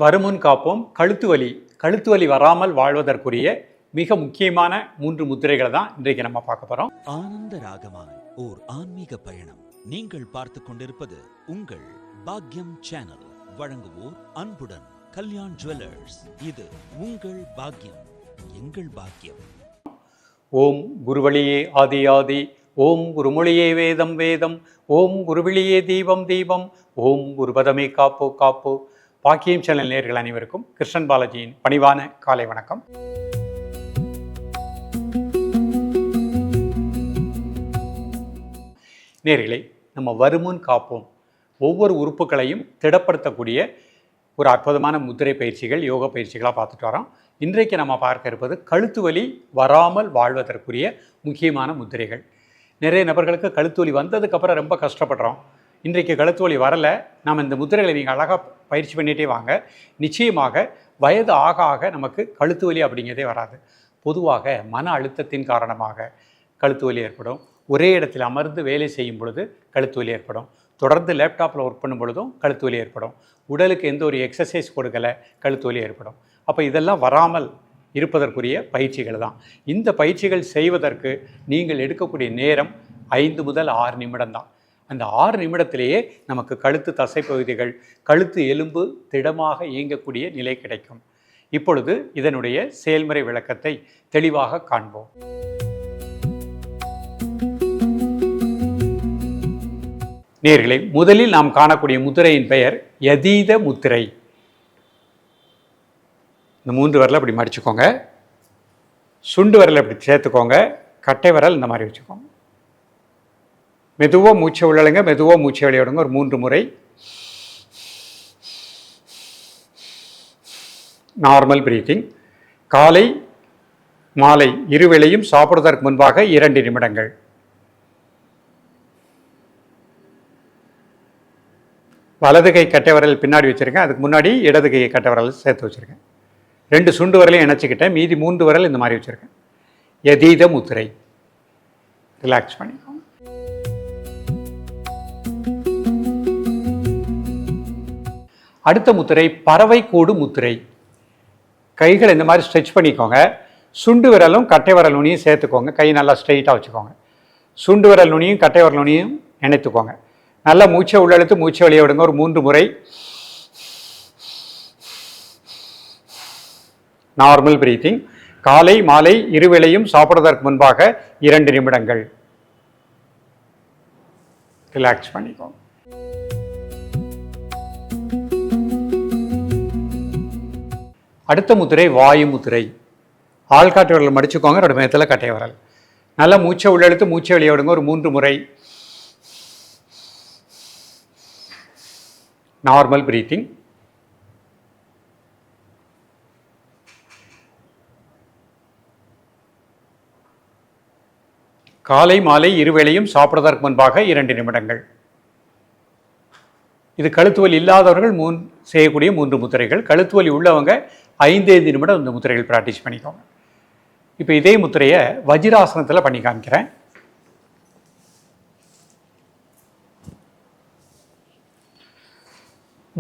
வருமுன் காப்போம் கழுத்து வலி வராமல் வாழ்வதற்குரிய மிக முக்கியமான 3 முத்திரைகளை தான் இன்றைக்கு நம்ம பார்க்க போறோம். ஆனந்த ராகமாய் ஓர் ஆன்மீக பயணம். நீங்கள் பார்த்து கொண்டிருப்பது உங்கள் பாக்யம் சேனல். வழங்குவோர் அன்புடன் கல்யாண் ஜுவல்லர்ஸ். இது உங்கள் பாக்யம், எங்கள் பாக்யம். ஓம் குருவழியே ஆதி ஆதி, ஓம் குருமொழியே வேதம் வேதம், ஓம் குருவிழியே தீபம் தீபம், ஓம் குருபதமே காப்போ காப்போ. பாக்கியம் சேனல் நேயர்கள் அனைவருக்கும் கிருஷ்ணன் பாலாஜியின் பணிவான காலை வணக்கம். நேயர்களே, நம்ம வருமுன் காப்போம் ஒவ்வொரு உறுப்புகளையும் திடப்படுத்தக்கூடிய ஒரு அற்புதமான முத்திரை பயிற்சிகள், யோக பயிற்சிகளாக பார்த்துட்டு வரோம். இன்றைக்கு நம்ம பார்க்க இருப்பது கழுத்து வலி வராமல் வாழ்வதற்குரிய முக்கியமான முத்திரைகள். நிறைய நபர்களுக்கு கழுத்து வலி வந்ததுக்கப்புறம் ரொம்ப கஷ்டப்படுறோம். இன்றைக்கு கழுத்து வலி வரலை, நாம் இந்த முத்திரைகளை நீங்கள் அழகாக பயிற்சி பண்ணிகிட்டே வாங்க. நிச்சயமாக வயது ஆக ஆக நமக்கு கழுத்து வலி அப்படிங்கிறதே வராது. பொதுவாக மன அழுத்தத்தின் காரணமாக கழுத்து வலி ஏற்படும். ஒரே இடத்தில் அமர்ந்து வேலை செய்யும் பொழுது கழுத்து வலி ஏற்படும். தொடர்ந்து லேப்டாப்பில் ஒர்க் பண்ணும் பொழுதும் கழுத்து வலி ஏற்படும். உடலுக்கு எந்த ஒரு எக்ஸசைஸ் கொடுக்கலை, கழுத்து வலி ஏற்படும். அப்போ இதெல்லாம் வராமல் இருப்பதற்குரிய பயிற்சிகள் தான். இந்த பயிற்சிகள் செய்வதற்கு நீங்கள் எடுக்கக்கூடிய நேரம் 5 முதல் 6 நிமிடம் தான். அந்த 6 நிமிடத்திலேயே நமக்கு கழுத்து தசைப்பகுதிகள், கழுத்து எலும்பு திடமாக இயங்கக்கூடிய நிலை கிடைக்கும். இப்பொழுது இதனுடைய செயல்முறை விளக்கத்தை தெளிவாக காண்போம். நேயர்களே, முதலில் நாம் காணக்கூடிய முத்திரையின் பெயர் யதீத முத்திரை. இந்த 3 விரலை அப்படி மடிச்சுக்கோங்க, சுண்டு விரலை அப்படி சேர்த்துக்கோங்க, கட்டை விரல் இந்த மாதிரி வச்சுக்கோங்க. மெதுவாக மூச்சை உள்ளழுங்க, மெதுவாக மூச்சை வெளியிடுங்க. ஒரு 3 முறை. Normal breathing. காலை மாலை இருவேளையும் சாப்பிடுவதற்கு முன்பாக 2 நிமிடங்கள். வலது கை கட்டை விரல் பின்னாடி வச்சுருக்கேன், அதுக்கு முன்னாடி இடது கை கட்டை விரல் சேர்த்து வச்சுருக்கேன். 2 சுண்டு விரலையும் இணைச்சிக்கிட்டேன், மீதி 3 விரல் இந்த மாதிரி வச்சுருக்கேன். யதீத முத்திரை. ரிலாக்ஸ் பண்ணிக்கோங்க. அடுத்த முத்திரை பறவை கூடு முத்திரை. கைகளை இந்த மாதிரி ஸ்ட்ரெச் பண்ணிக்கோங்க. சுண்டு விரலும் கட்டை விரல் நுனியும் சேர்த்துக்கோங்க. கை நல்லா ஸ்ட்ரெயிட்டாக வச்சுக்கோங்க. சுண்டு விரல் நுனியும் கட்டை விரல் நுனியும் இணைத்துக்கோங்க. நல்லா மூச்சை உள்ளெழுத்து மூச்சை வெளியே விடுங்க. ஒரு 3 முறை. Normal breathing. காலை மாலை இருவேளையும் சாப்பிடுவதற்கு முன்பாக 2 நிமிடங்கள். ரிலாக்ஸ் பண்ணிக்கோங்க. அடுத்த முத்திரை வாயு முத்திரை. ஆள்காட்டு விரல் மடிச்சுக்கோங்க, 2 மையத்தில் கட்டை விரல். நல்லா மூச்சை உள்ளெழுத்து மூச்சை வெளியே விடுங்க. ஒரு 3 முறை. Normal breathing. காலை மாலை இருவேளையும் சாப்பிடுவதற்கு முன்பாக 2 நிமிடங்கள். இது கழுத்து வலி இல்லாதவர்கள் செய்யக்கூடிய 3 முத்திரைகள். கழுத்து வலி உள்ளவங்க 5 நிமிடம் இந்த முத்திரைகள் ப்ராக்டிஸ் பண்ணிக்கோங்க. இப்போ இதே முத்திரையை வஜ்ராசனத்தில் பண்ணி காமிக்கிறேன்.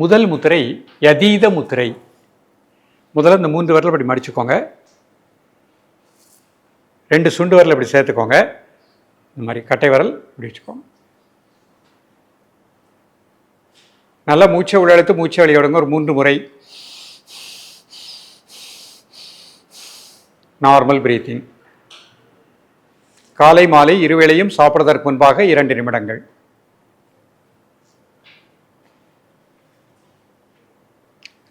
முதல் முத்திரை யதீத முத்திரை. முதல்ல இந்த 3 விரல் அப்படி மடிச்சுக்கோங்க. 2 சுண்டு விரல் அப்படி சேர்த்துக்கோங்க. இந்த மாதிரி கட்டை விரல் இப்படி வச்சுக்கோங்க. நல்லா மூச்சை உள்ளெழுத்து மூச்சை வெளியே விடுங்க. ஒரு 3 முறை. Normal breathing. காலை மாலை இருவேளையும் சாப்பிடுவதற்கு முன்பாக 2 நிமிடங்கள்.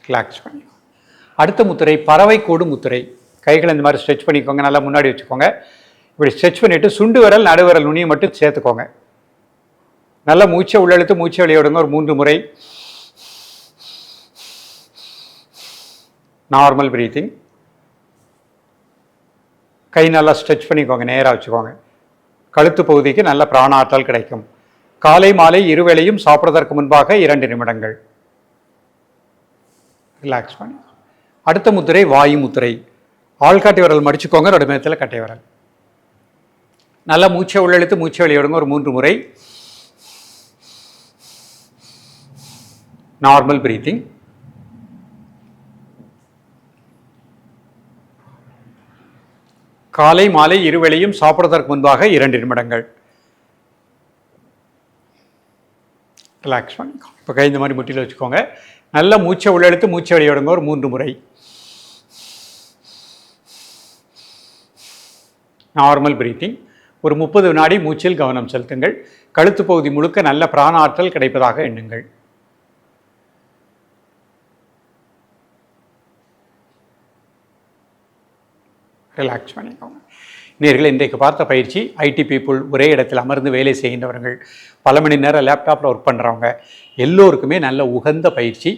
ரிலாக்ஸ் பண்ணிக்கோங்க. அடுத்த முத்திரை பறவை கூடு முத்திரை. கைகளை இந்த மாதிரி ஸ்ட்ரெச் பண்ணிக்கோங்க. நல்லா முன்னாடி வச்சுக்கோங்க. இப்படி ஸ்ட்ரெச் பண்ணிவிட்டு சுண்டு விரல் நடுவிரல் நுனியை மட்டும் சேர்த்துக்கோங்க. நல்லா மூச்சை உள்ளெழுத்து மூச்சை வெளியே விடுங்க. ஒரு 3 முறை. Normal breathing. கை நல்லா ஸ்ட்ரெச் பண்ணிக்கோங்க, நேராக வச்சுக்கோங்க. கழுத்து பகுதிக்கு நல்ல பிராண ஆற்றல் கிடைக்கும். காலை மாலை இருவேளையும் சாப்பிடுவதற்கு முன்பாக 2 நிமிடங்கள். ரிலாக்ஸ் பண்ணி. அடுத்த முத்திரை வாயு முத்திரை. ஆள்காட்டி விரல் மடிச்சுக்கோங்க, 2 மையத்தில் கட்டை விரல். நல்லா மூச்சை உள்ளெழுத்து மூச்சை வெளியே விடுங்க. ஒரு 3 முறை. Normal breathing. காலை மாலை இருவேளையும் சாப்பிடுவதற்கு முன்பாக 2 நிமிடங்கள். ரிலாக்ஸ் பண்ணிக்கோ. இப்போ கை இந்த மாதிரி முட்டியில் வச்சுக்கோங்க. நல்லா மூச்சை உள்ளெடுத்து மூச்சை வெளியே விடுங்க ஒரு 3 முறை. Normal breathing. ஒரு 30 வினாடி மூச்சில் கவனம் செலுத்துங்கள். கழுத்து பகுதி முழுக்க நல்ல பிராண ஆற்றல் கிடைப்பதாக எண்ணுங்கள். ரிலாக்ஸ் பண்ணிக்கோங்க. நேயர்களே, இன்றைக்கு பார்த்த பயிற்சி ஐடி பீப்புள், ஒரே இடத்தில் அமர்ந்து வேலை செய்கின்றவர்கள், பல மணி நேரம் லேப்டாப்பில் ஒர்க் பண்ணுறவங்க எல்லோருக்குமே நல்ல உகந்த பயிற்சி.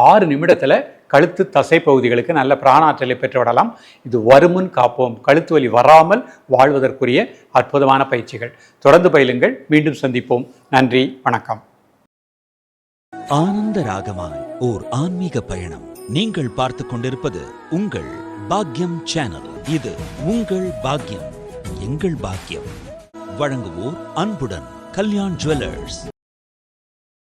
6 நிமிடத்தில் கழுத்து தசை பகுதிகளுக்கு நல்ல பிராணாற்றலை பெற்றுவிடலாம். இது வருமுன் காப்போம், கழுத்து வலி வராமல் வாழ்வதற்குரிய அற்புதமான பயிற்சிகள். தொடர்ந்து பயிலுங்கள். மீண்டும் சந்திப்போம். நன்றி, வணக்கம். ஆனந்த ராகமாய் ஓர் ஆன்மீக பயணம். நீங்கள் பார்த்து கொண்டிருப்பது உங்கள் பாக்யம் சேனல். இது உங்கள் பாக்யம், எங்கள் பாக்கியம். வழங்குவோர் அன்புடன் கல்யாண் ஜுவல்லர்ஸ்.